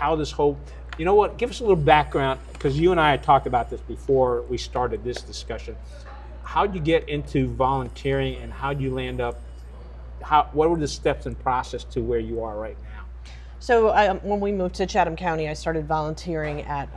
how this whole, you know what, give us a little background, because you and I had talked about this before we started this discussion. How'd you get into volunteering, and how'd you land up, what were the steps and process to where you are right now? So when we moved to Chatham County, I started volunteering at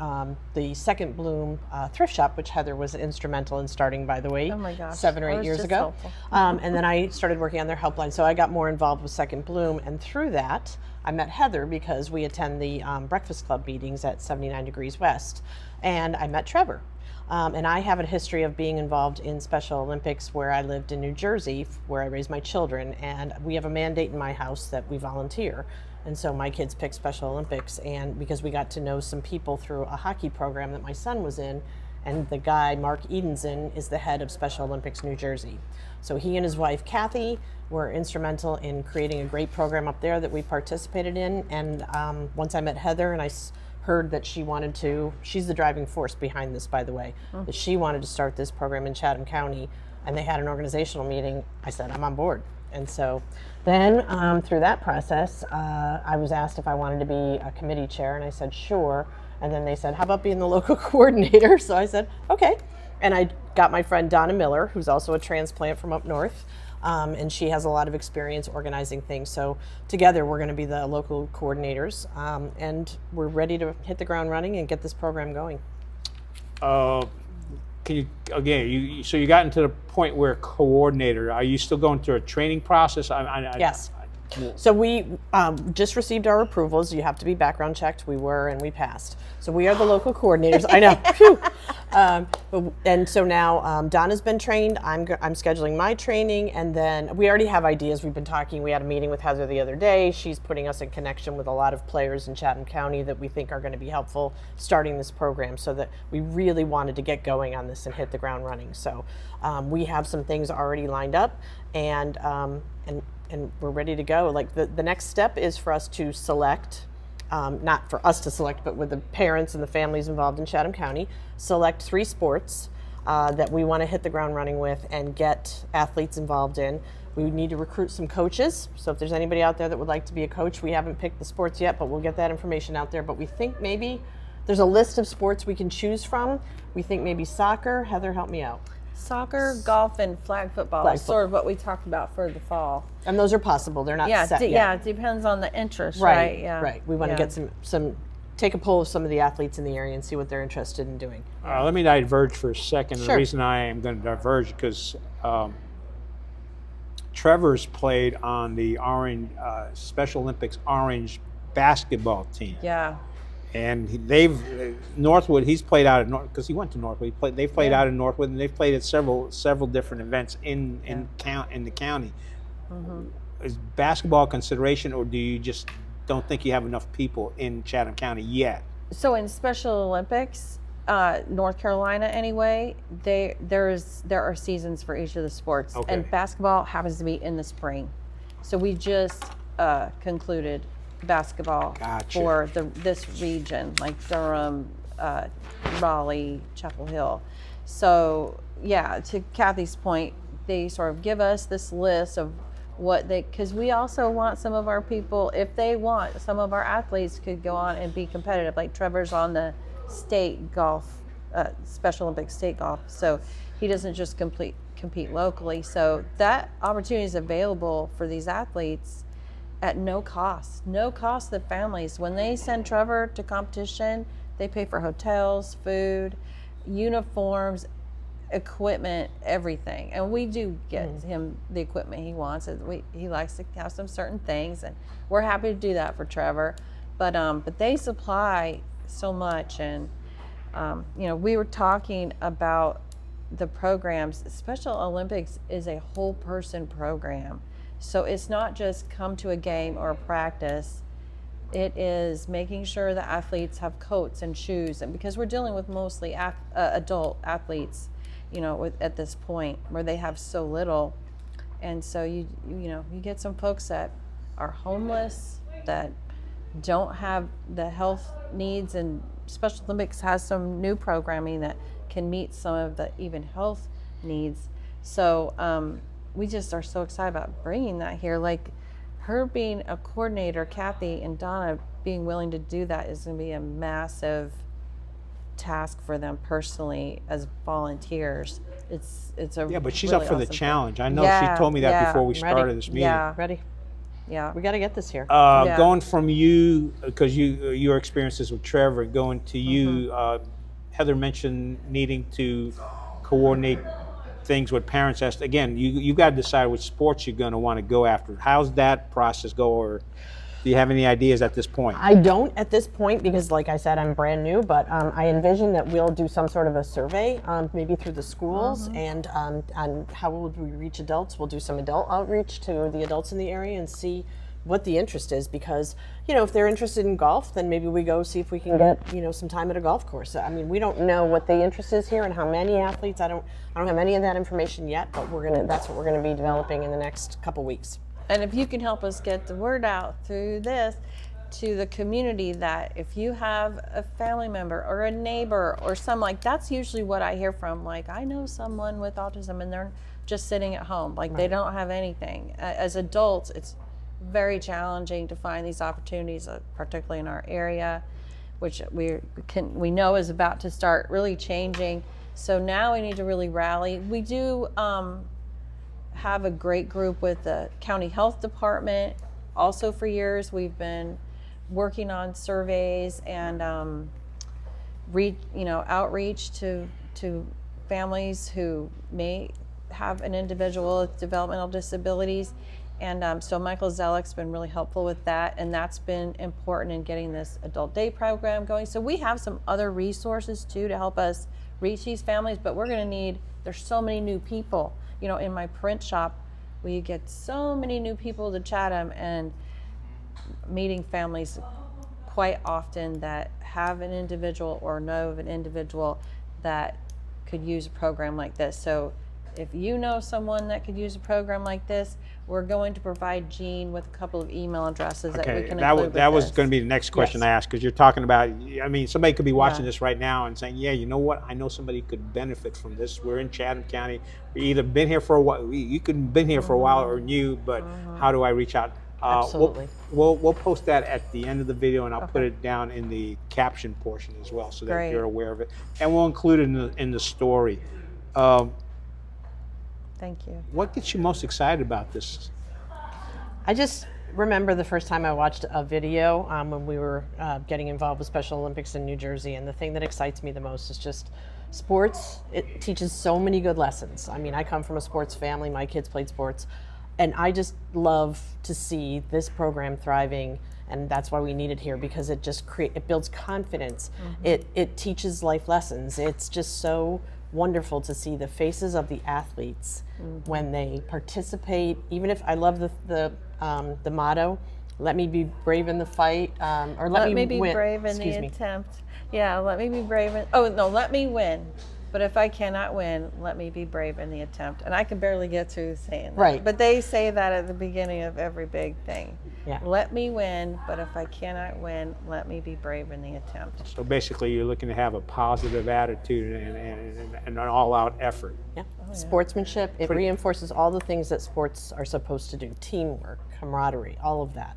the Second Bloom thrift shop, which Heather was instrumental in starting, by the way, Oh my gosh, 7 or that 8 was years just ago. helpful. And then I started working on their helpline. So I got more involved with Second Bloom, and through that, I met Heather because we attend the Breakfast Club meetings at 79 Degrees West, and I met Trevor. And I have a history of being involved in Special Olympics where I lived in New Jersey, where I raised my children, and we have a mandate in my house that we volunteer. And so my kids picked Special Olympics, and because we got to know some people through a hockey program that my son was in, and the guy, Mark Edenson, is the head of Special Olympics New Jersey. So he and his wife, Kathy, were instrumental in creating a great program up there that we participated in. And once I met Heather and I heard that she wanted to, she's the driving force behind this, by the way, that she wanted to start this program in Chatham County, and they had an organizational meeting, I said, I'm on board. And so then through that process, I was asked if I wanted to be a committee chair, and I said, sure. And then they said, how about being the local coordinator? So I said, okay. And I got my friend Donna Miller, who's also a transplant from up north, and she has a lot of experience organizing things. So together we're going to be the local coordinators, and we're ready to hit the ground running and get this program going. Can you, again, so you got into the point where coordinator, are you still going through a training process? Yes. So we just received our approvals. You have to be background checked. We were, and we passed. So we are the local coordinators. I know. And so now Donna's been trained. I'm scheduling my training, and then we already have ideas. We've been talking. We had a meeting with Heather the other day. She's putting us in connection with a lot of players in Chatham County that we think are going to be helpful starting this program, so that we really wanted to get going on this and hit the ground running. So we have some things already lined up, and we're ready to go. Like the next step is for us to select, not for us to select, but with the parents and the families involved in Chatham County, select 3 sports that we want to hit the ground running with and get athletes involved in. We need to recruit some coaches. So if there's anybody out there that would like to be a coach, we haven't picked the sports yet, but we'll get that information out there. But we think maybe there's a list of sports we can choose from. We think maybe soccer. Heather, help me out. Soccer, golf, and flag football is sort of what we talked about for the fall. And those are possible. They're not set yet. Yeah, it depends on the interest, right? Yeah. Right. We want to get some take a poll of some of the athletes in the area and see what they're interested in doing. Let me diverge for a second. Sure. The reason I am going to diverge because Trevor's played on the Orange Special Olympics Orange basketball team. Yeah. And Northwood. He's played out at North because he went to Northwood. They've played out in Northwood, and they've played at several different events in the county. Mm-hmm. Is basketball a consideration, or do you just don't think you have enough people in Chatham County yet? So in Special Olympics, North Carolina anyway, there are seasons for each of the sports, and basketball happens to be in the spring. So we just concluded basketball for this region, like Durham, Raleigh, Chapel Hill. So yeah, to Kathy's point, they sort of give us this list of what because we also want some of our people, if they want, some of our athletes could go on and be competitive. Like Trevor's on the state golf, Special Olympics state golf, so he doesn't just compete locally. So that opportunity is available for these athletes at no cost to the families. When they send Trevor to competition, they pay for hotels, food, uniforms, equipment, everything. And we do get him the equipment he wants. He likes to have some certain things, and we're happy to do that for Trevor. But they supply so much. And we were talking about the programs. Special Olympics is a whole person program. So it's not just come to a game or a practice. It is making sure the athletes have coats and shoes, and because we're dealing with mostly adult athletes, at this point where they have so little, and so you get some folks that are homeless, that don't have the health needs, and Special Olympics has some new programming that can meet some of the even health needs. So we just are so excited about bringing that here. Like her being a coordinator, Kathy and Donna being willing to do that is going to be a massive task for them personally as volunteers. It's a Yeah, but she's really up for the awesome challenge. thing. I know Yeah, she told me that yeah. before we Ready. started this meeting. Yeah, Ready? yeah. We got to get this here. Yeah. Going from you, because your experiences with Trevor, going to you, Heather mentioned needing to coordinate things with parents. Again, you got to decide which sports you're going to want to go after. How's that process go, or do you have any ideas at this point? I don't at this point because, like I said, I'm brand new, but I envision that we'll do some sort of a survey, maybe through the schools, and on how would we reach adults. We'll do some adult outreach to the adults in the area and see what the interest is, because, you know, if they're interested in golf, then maybe we go see if we can get, you know, some time at a golf course. I mean, we don't know what the interest is here and how many athletes. I don't have any of that information yet, but that's what we're gonna be developing in the next couple weeks. And if you can help us get the word out through this to the community, that if you have a family member or a neighbor or some, like, that's usually what I hear from, like, I know someone with autism and they're just sitting at home, like they don't have anything. As adults, it's very challenging to find these opportunities, particularly in our area, which we know is about to start really changing. So now we need to really rally. We do have a great group with the county health department. Also, for years we've been working on surveys and outreach to families who may have an individual with developmental disabilities. And so Michael Zellick's been really helpful with that, and that's been important in getting this adult day program going. So we have some other resources too to help us reach these families, but we're going to need, there's so many new people. You know, in my print shop, we get so many new people to Chatham, and meeting families quite often that have an individual or know of an individual that could use a program like this. So if you know someone that could use a program like this, we're going to provide Jean with a couple of email addresses that we can include with that was this. going to be the next question Yes. I asked, because you're talking about, I mean, somebody could be watching this right now and saying, yeah, you know what, I know somebody could benefit from this. We're in Chatham County. We either been here for a while, you could have been here for a while or new, but how do I reach out? Absolutely. We'll post that at the end of the video, and I'll put it down in the caption portion as well, so that Great. you're aware of it. And we'll include it in the story. Thank you. What gets you most excited about this? I just remember the first time I watched a video when we were getting involved with Special Olympics in New Jersey, and the thing that excites me the most is just sports. It teaches so many good lessons. I mean, I come from a sports family. My kids played sports, and I just love to see this program thriving, and that's why we need it here, because it just it builds confidence. It teaches life lessons. It's just so wonderful to see the faces of the athletes when they participate. Even if I love the motto, "Let me be brave in the fight," or "Let me be win." brave in the attempt. Yeah, let me be brave in, let me win. But if I cannot win, let me be brave in the attempt. And I can barely get through saying that. Right. But they say that at the beginning of every big thing. Yeah. Let me win, but if I cannot win, let me be brave in the attempt. So basically, you're looking to have a positive attitude and an all-out effort. Yeah. Sportsmanship. It reinforces all the things that sports are supposed to do: teamwork, camaraderie, all of that.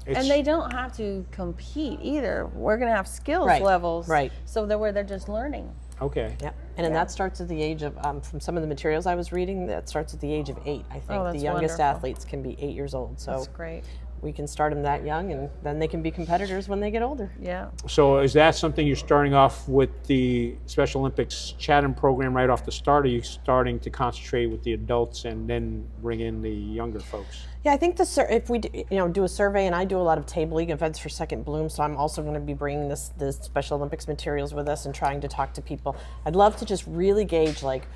And they don't have to compete either. We're going to have skills levels. Right. So where they're just learning. Okay. Yeah, and that starts at the age of, from some of the materials I was reading, that starts at the age of 8, I think. Oh, that's the youngest wonderful. athletes can be 8 years old. So That's great. we can start them that young, and then they can be competitors when they get older. Yeah. So is that something you're starting off with the Special Olympics Chatham program right off the start, or are you starting to concentrate with the adults and then bring in the younger folks? Yeah, I think if we do a survey, and I do a lot of table league events for Second Bloom, so I'm also going to be bringing the Special Olympics materials with us and trying to talk to people. I'd love to just really gauge, like,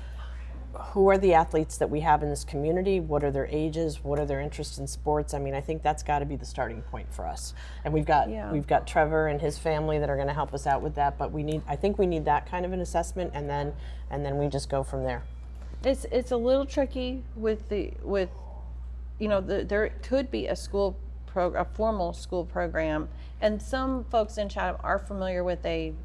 who are the athletes that we have in this community? What are their ages? What are their interests in sports? I mean, I think that's got to be the starting point for us. And we've got Trevor and his family that are going to help us out with that. But I think we need that kind of an assessment, and then we just go from there. It's a little tricky there could be a formal school program, and some folks in Chatham are familiar with an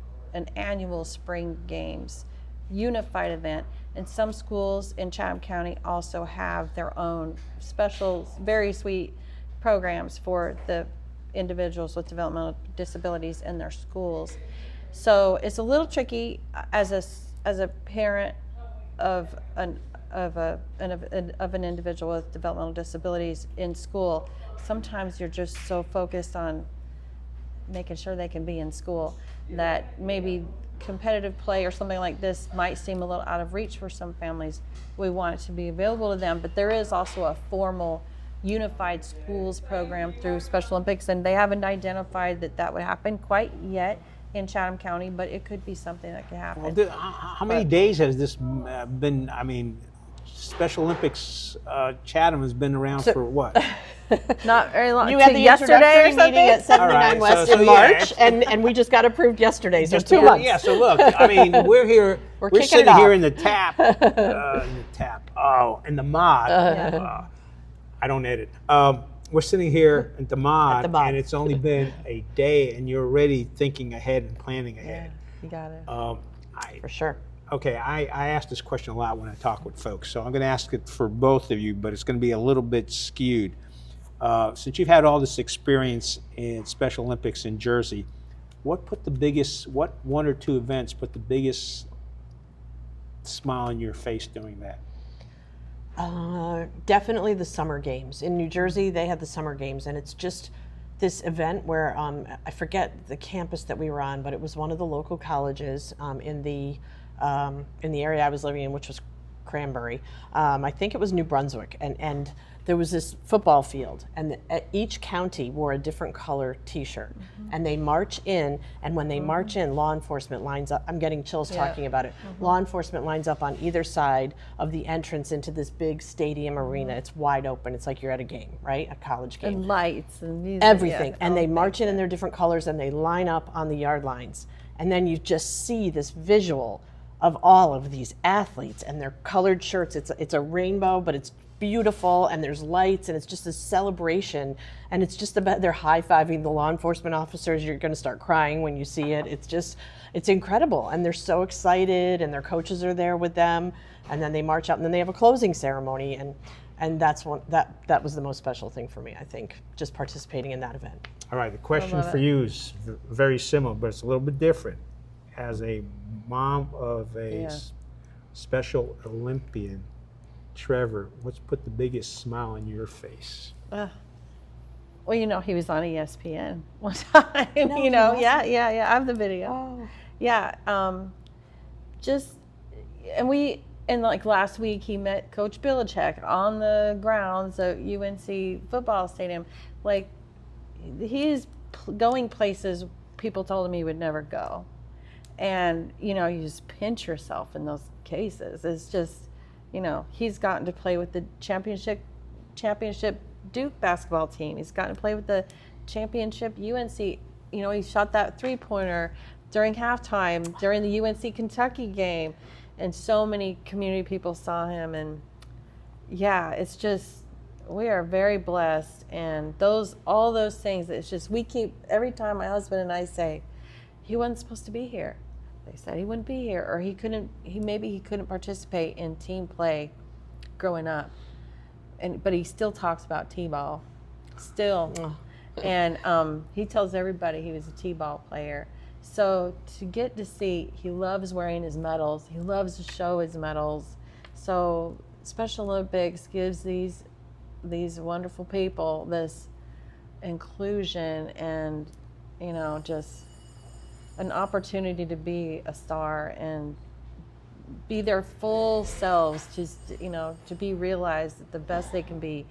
annual spring games unified event, and some schools in Chatham County also have their own special, very sweet programs for the individuals with developmental disabilities in their schools. So it's a little tricky as a parent of an individual with developmental disabilities in school. Sometimes you're just so focused on making sure they can be in school that maybe competitive play or something like this might seem a little out of reach for some families. We want it to be available to them, but there is also a formal unified schools program through Special Olympics, and they haven't identified that would happen quite yet in Chatham County, but it could be something that could happen. Well, how many days has this been? I mean, Special Olympics Chatham has been around for what? Not very long. You had the yesterday introductory meeting at 79 All right, West so in yeah, March, and we just got approved yesterday, so 2 months. Yeah, so look, I mean, we're here, we're kicking sitting it here off. in the in the mod. I don't edit. We're sitting here at the mod, and it's only been a day, and you're already thinking ahead and planning ahead. You got it. For sure. Okay, I ask this question a lot when I talk with folks, so I'm going to ask it for both of you, but it's going to be a little bit skewed. Since you've had all this experience in Special Olympics in Jersey, what one or two events put the biggest smile on your face doing that? Definitely the summer games. In New Jersey, they had the summer games, and it's just this event where I forget the campus that we were on, but it was one of the local colleges in the area I was living in, which was Cranberry. I think it was New Brunswick, and there was this football field, and each county wore a different color T-shirt, and they march in, and when they march in, law enforcement lines up. I'm getting chills talking about it. Law enforcement lines up on either side of the entrance into this big stadium arena. It's wide open. It's like you're at a game, right? A college game. And lights and music. Everything. And they march in their different colors, and they line up on the yard lines. And then you just see this visual of all of these athletes and their colored shirts. It's a rainbow, but it's beautiful, and there's lights, and it's just a celebration, and it's just about they're high-fiving the law enforcement officers. You're going to start crying when you see it. It's incredible, and they're so excited, and their coaches are there with them, and then they march out, and then they have a closing ceremony, and that was the most special thing for me, I think, just participating in that event. All right, the question for you is very similar, but it's a little bit different. As a mom of a Special Olympian, Trevor, what's put the biggest smile on your face? Well, he was on ESPN one time. No, yeah. I have the video. Oh. Yeah, and like last week, he met Coach Belichick on the grounds of UNC football stadium. Like, he's going places people told him he would never go. And, you just pinch yourself in those cases. It's just, he's gotten to play with the championship Duke basketball team. He's gotten to play with the championship UNC. He shot that three-pointer during halftime during the UNC Kentucky game. And so many community people saw him. And, yeah, it's just, we are very blessed. And all those things, it's just, every time my husband and I say, he wasn't supposed to be here. They said he wouldn't be here, or he couldn't participate in team play growing up. But he still talks about T-ball, still. And he tells everybody he was a T-ball player. So to get to see, he loves wearing his medals. He loves to show his medals. So Special Olympics gives these wonderful people this inclusion and, just an opportunity to be a star and be their full selves, just, to be realized at the best they can be.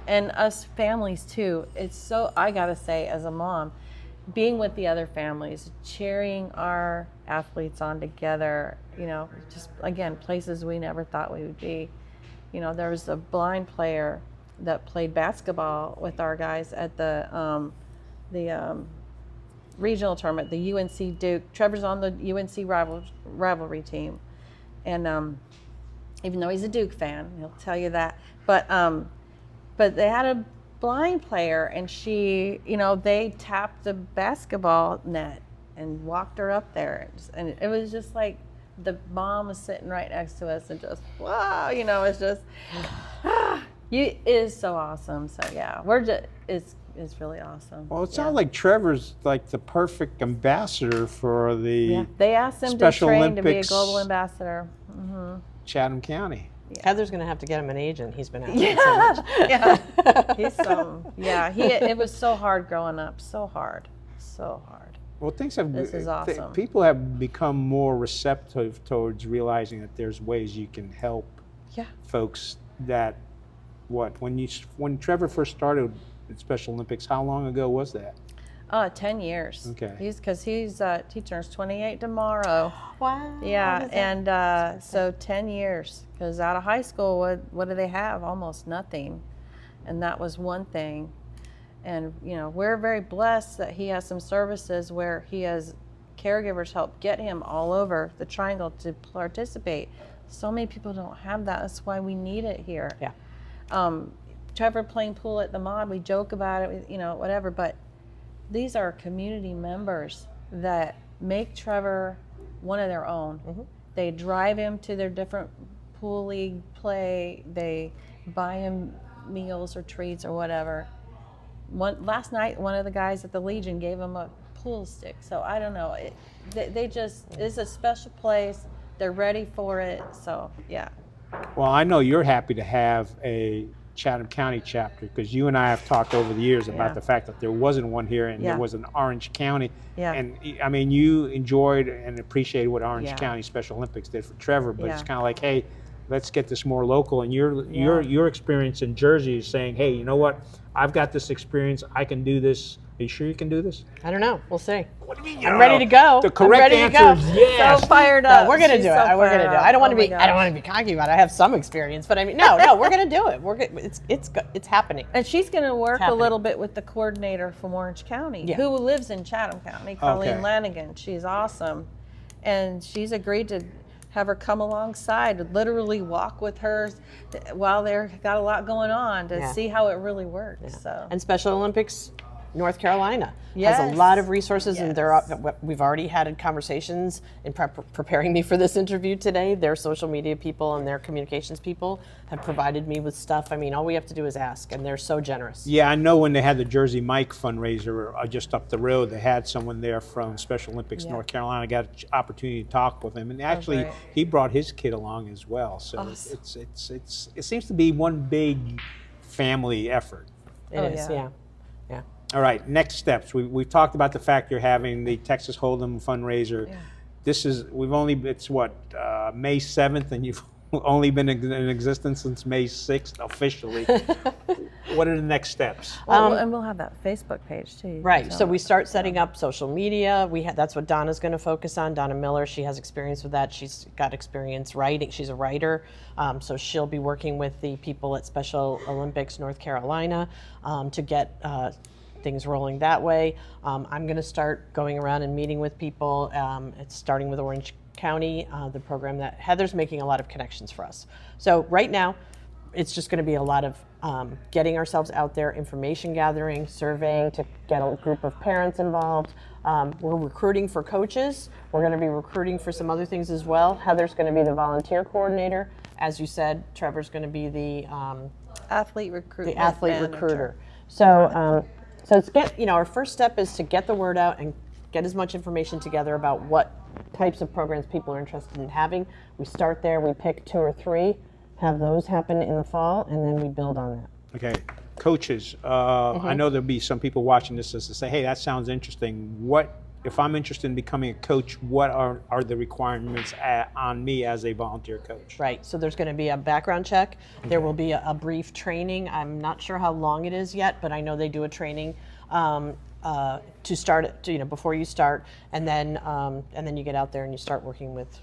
And us families too. It's so, I gotta say, as a mom, being with the other families, cheering our athletes on together, just again, places we never thought we would be. There was a blind player that played basketball with our guys at the regional tournament, the UNC Duke. Trevor's on the UNC rivalry team, and even though he's a Duke fan, he'll tell you that. But they had a blind player, and she, they tapped the basketball net and walked her up there, and it was just like the mom was sitting right next to us, and just wow, it's just it is so awesome. So yeah, is really awesome. Well, it sounds like Trevor's like the perfect ambassador for the Yeah. They asked him Special to train Olympics to be a global ambassador. Chatham County. Heather's going to have to get him an agent. He's been asking so much. Yeah, it was so hard growing up, so hard. Well, things This is awesome. people have become more receptive towards realizing that there's ways you can help folks that when Trevor first started at Special Olympics, how long ago was that? 10 years. Okay. He turns 28 tomorrow. Wow. Yeah, and so 10 years. Because out of high school, what do they have? Almost nothing. And that was one thing. And, we're very blessed that he has some services where he has caregivers help get him all over the triangle to participate. So many people don't have that. That's why we need it here. Yeah. Trevor playing pool at the mod, we joke about it, whatever, but these are community members that make Trevor one of their own. Mm-hmm. They drive him to their different pool league play. They buy him meals or treats or whatever. Last night, one of the guys at the Legion gave him a pool stick. So I don't know. It's a special place. They're ready for it. So, yeah. Well, I know you're happy to have a Chatham County chapter because you and I have talked over the years about the fact that there wasn't one here and there was an Orange County. Yeah. And I mean, you enjoyed and appreciated what Orange County Special Olympics did for Trevor, but it's kind of like, hey, let's get this more local. And your experience in Jersey is saying, hey, you know what? I've got this experience. I can do this. Are you sure you can do this? I don't know. We'll see. What do you mean? I'm ready to go. The correct answer is yes. So fired up. No, we're gonna do it. We're gonna do it. I don't want to be. Oh I don't want to be cocky about it. I have some experience, but I mean, no, we're gonna do it. It's happening. And she's going to work a little bit with the coordinator from Orange County, who lives in Chatham County, Colleen Lanigan. She's awesome, and she's agreed to have her come alongside, literally walk with her while they've got a lot going on to see how it really works. Yeah. So. And Special Olympics North Carolina has a lot of resources, and we've already had conversations in preparing me for this interview today. Their social media people and their communications people have provided me with stuff. I mean, all we have to do is ask, and they're so generous. Yeah, I know when they had the Jersey Mike fundraiser just up the road, they had someone there from Special Olympics North Carolina. I got an opportunity to talk with him, and actually he brought his kid along as well. So it seems to be one big family effort. It is, yeah. All right, next steps. We've talked about the fact you're having the Texas Hold'em fundraiser. Yeah. It's May 7th, and you've only been in existence since May 6th officially. What are the next steps? And we'll have that Facebook page too. Right. So we start setting up social media. That's what Donna's going to focus on. Donna Miller, she has experience with that. She's got experience writing. She's a writer. So she'll be working with the people at Special Olympics North Carolina to get things rolling that way. I'm going to start going around and meeting with people. It's starting with Orange County, the program that Heather's making a lot of connections for us. So right now, it's just going to be a lot of getting ourselves out there, information gathering, surveying to get a group of parents involved. We're recruiting for coaches. We're going to be recruiting for some other things as well. Heather's going to be the volunteer coordinator. As you said, Trevor's going to be the athlete recruiter. So it's our first step is to get the word out and get as much information together about what types of programs people are interested in having. We start there, we pick 2 or 3, have those happen in the fall, and then we build on that. Okay, coaches. I know there'll be some people watching this as to say, hey, that sounds interesting. If I'm interested in becoming a coach, what are the requirements on me as a volunteer coach? Right, so there's going to be a background check. Okay. There will be a brief training. I'm not sure how long it is yet, but I know they do a training to start, before you start, and then you get out there and you start working with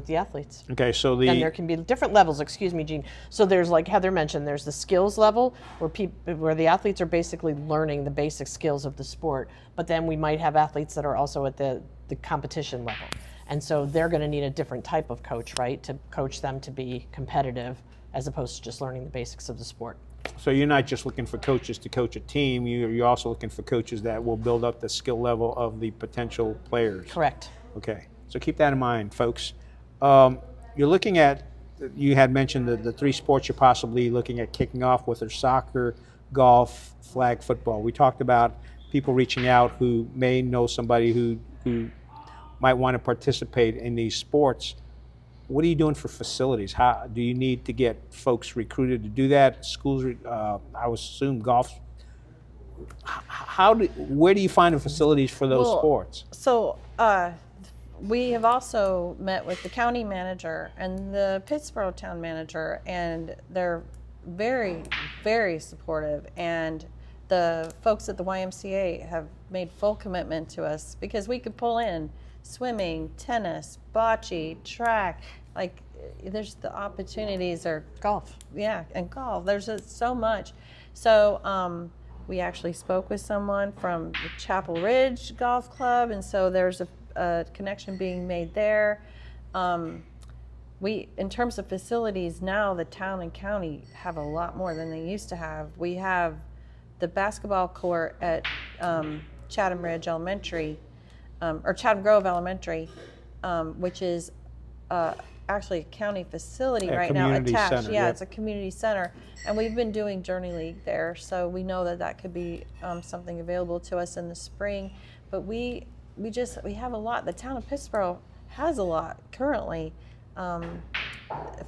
the athletes. Okay, so then there can be different levels. Excuse me, Jean. So there's, like Heather mentioned, there's the skills level where the athletes are basically learning the basic skills of the sport. But then we might have athletes that are also at the competition level, and so they're going to need a different type of coach, right, to coach them to be competitive, as opposed to just learning the basics of the sport. So you're not just looking for coaches to coach a team. You're also looking for coaches that will build up the skill level of the potential players. Correct. Okay, so keep that in mind, folks. You're looking at, you had mentioned the 3 sports you're possibly looking at kicking off with are soccer, golf, flag football. We talked about people reaching out who may know somebody who might want to participate in these sports. What are you doing for facilities? How do you need to get folks recruited to do that? Schools, I would assume golf. Where do you find the facilities for those sports? So we have also met with the county manager and the Pittsboro town manager, and they're very, very supportive. And the folks at the YMCA have made full commitment to us because we could pull in swimming, tennis, bocce, track. Like, there's the opportunities are Golf. yeah, and golf. There's just so much. So we actually spoke with someone from the Chapel Ridge Golf Club, and so there's a connection being made there. In terms of facilities now, the town and county have a lot more than they used to have. We have the basketball court at Chatham Ridge Elementary, or Chatham Grove Elementary, which is actually a county facility right now attached. Center, yeah, yep. It's a community center, and we've been doing Journey League there, so we know that could be something available to us in the spring. But we have a lot. The town of Pittsboro has a lot currently.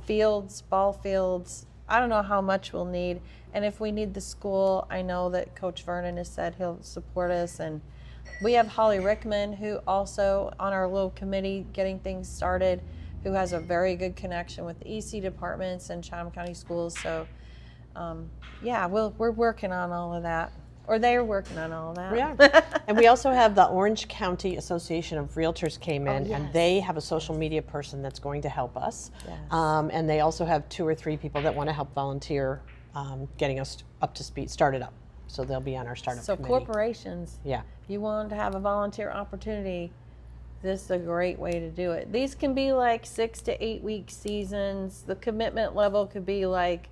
Fields, ball fields. I don't know how much we'll need, and if we need the school, I know that Coach Vernon has said he'll support us, and we have Holly Rickman, who also on our little committee getting things started, who has a very good connection with the EC departments and Chatham County schools. So, yeah, we're working on all of that, or they're working on all of that. We are. And we also have the Orange County Association of Realtors came in, yes. and they have a social media person that's going to help us. Yes. And they also have 2 or 3 people that want to help volunteer, getting us up to speed, started up. So they'll be on our startup So committee. corporations, Yeah. if you want to have a volunteer opportunity, this is a great way to do it. These can be like 6 to 8 week seasons. The commitment level could be like,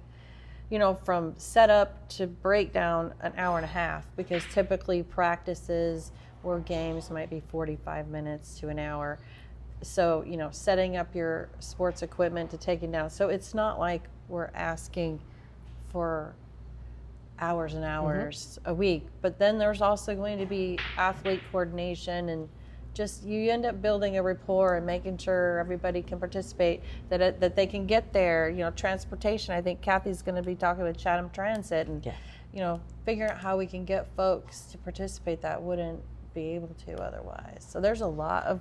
from setup to breakdown, an hour and a half, because typically practices or games might be 45 minutes to an hour. So, setting up your sports equipment to taking down. So it's not like we're asking for hours and hours a week, but then there's also going to be athlete coordination, and just you end up building a rapport and making sure everybody can participate, that they can get there. Transportation. I think Kathy's going to be talking with Chatham Transit, and figuring out how we can get folks to participate that wouldn't be able to otherwise. So there's a lot of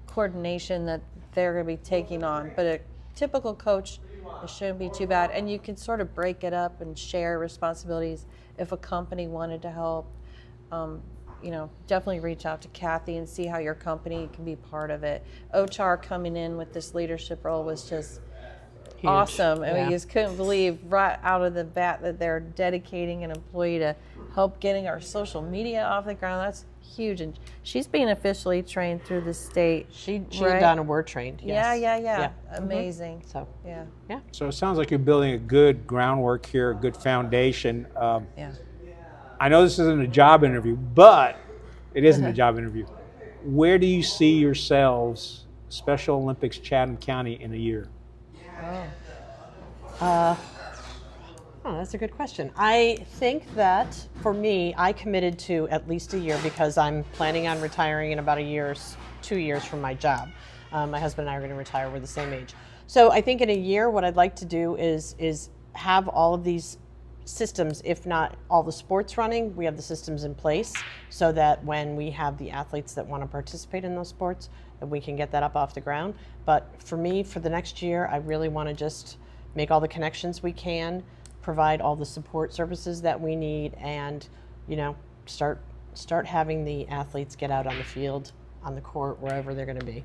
coordination that they're going to be taking on, but a typical coach, it shouldn't be too bad. And you can sort of break it up and share responsibilities. If a company wanted to help, definitely reach out to Kathy and see how your company can be part of it. OCHAR coming in with this leadership role was just huge. Awesome. And we just couldn't believe right out of the bat that they're dedicating an employee to help getting our social media off the ground. That's huge. And she's being officially trained through the state. She and Donna were trained. Yes. Yeah. Amazing. Mm-hmm. So yeah. So it sounds like you're building a good groundwork here, a good foundation. Yeah. I know this isn't a job interview, but it isn't a job interview. Where do you see yourselves, Special Olympics Chatham County, in a year? That's a good question. I think that for me, I committed to at least a year because I'm planning on retiring in about 2 years from my job. My husband and I are going to retire. We're the same age. So I think in a year, what I'd like to do is have all of these systems, if not all the sports running, we have the systems in place so that when we have the athletes that want to participate in those sports, that we can get that up off the ground. But for me, for the next year, I really want to just make all the connections we can, provide all the support services that we need, and start having the athletes get out on the field, on the court, wherever they're going to be.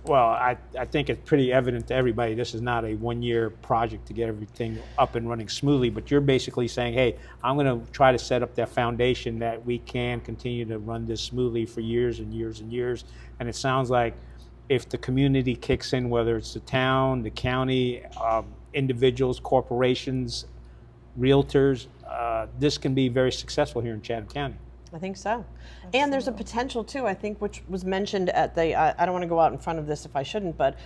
Well, I think it's pretty evident to everybody this is not a one-year project to get everything up and running smoothly, but you're basically saying, hey, I'm going to try to set up that foundation that we can continue to run this smoothly for years and years and years. And it sounds like if the community kicks in, whether it's the town, the county, individuals, corporations, realtors, this can be very successful here in Chatham County. I think so. Absolutely. And there's a potential too, I think, which was mentioned at the, I don't want to go out in front of this if I shouldn't, but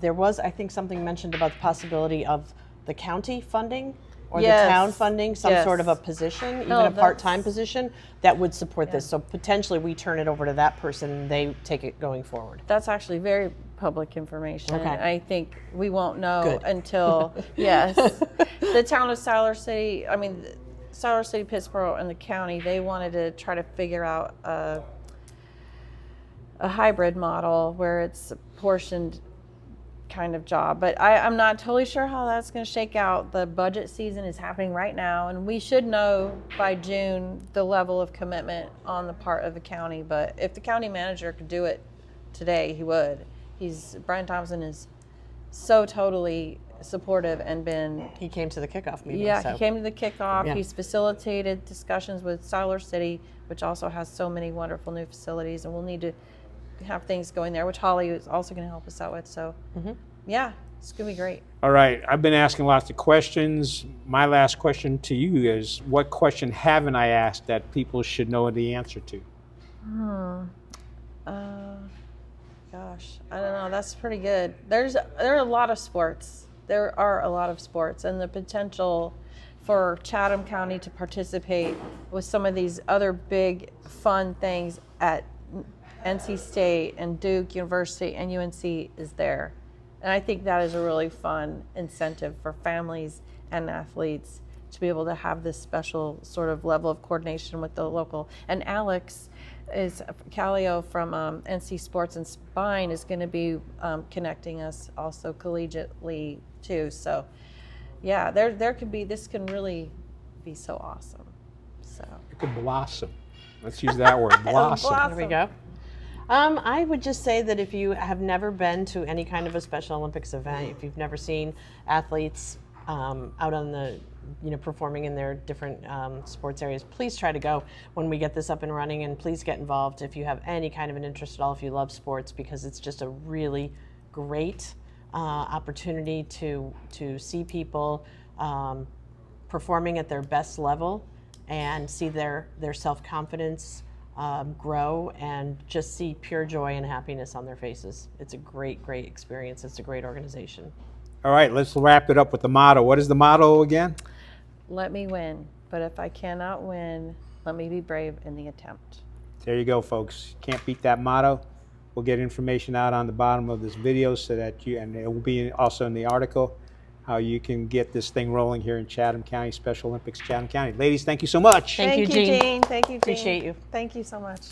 there was, I think, something mentioned about the possibility of the county funding or Yes. the town funding, some sort of a Yes. position, even No, a part-time that's- position that would support this. So potentially we turn it over to that person and they take it going forward. That's actually very public information. Okay. I think we won't know Good. until, yes. The town of Siler City, I mean, Siler City, Pittsboro, and the county, they wanted to try to figure out a hybrid model where it's a portioned kind of job. But I'm not totally sure how that's going to shake out. The budget season is happening right now, and we should know by June the level of commitment on the part of the county. But if the county manager could do it today, he would. Brian Thompson is so totally supportive and been, He came to the kickoff meeting. yeah, so. he came to the kickoff. Yeah. He's facilitated discussions with Siler City, which also has so many wonderful new facilities, and we'll need to have things going there, which Holly is also going to help us out with. So, yeah, it's going to be great. All right, I've been asking lots of questions. My last question to you is, what question haven't I asked that people should know the answer to? Gosh, I don't know. That's pretty good. There are a lot of sports. There are a lot of sports, and the potential for Chatham County to participate with some of these other big fun things at NC State and Duke University and UNC is there. And I think that is a really fun incentive for families and athletes to be able to have this special sort of level of coordination with the local. And Alex Callio from NC Sports and Spine is going to be connecting us also collegiately too. So yeah, this can really be so awesome. So It could blossom. Let's use that word, blossom. There we go. I would just say that if you have never been to any kind of a Special Olympics event, if you've never seen athletes out on the, performing in their different sports areas, please try to go when we get this up and running, and please get involved if you have any kind of an interest at all, if you love sports, because it's just a really great opportunity to see people performing at their best level and see their self-confidence grow and just see pure joy and happiness on their faces. It's a great, great experience. It's a great organization. All right, let's wrap it up with the motto. What is the motto again? let me win, but if I cannot win, let me be brave in the attempt. There you go, folks. Can't beat that motto. We'll get information out on the bottom of this video so that and it will be also in the article, how you can get this thing rolling here in Chatham County, Special Olympics Chatham County. Ladies, thank you so much. Thank you, Jean. Thank you, Jean. Appreciate you. Thank you so much.